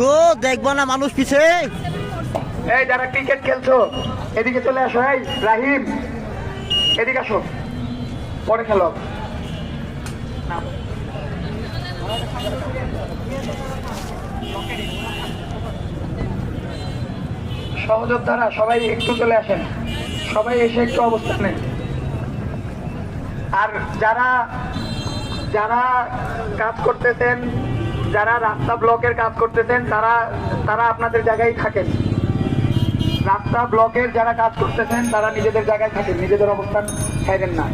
গো, দেখবো না মানুষ পিছে। এই যারা ক্রিকেট খেলছো এদিকে চলে আসো। এই রাহিম, এদিকে আসো, পরে খেলো। সহযোদ্ধারা সবাই একটু চলে আসেন, সবাই এসে একটু অবস্থান নেন। আর যারা যারা কাজ করতেছেন, যারা রাস্তা ব্লকের কাজ করতেছেন, তারা তারা আপনাদের জায়গায় থাকেন। রাস্তা ব্লকের যারা কাজ করতেছেন তারা নিজেদের জায়গায় থাকেন, নিজেদের অবস্থান ছাইড়েন না।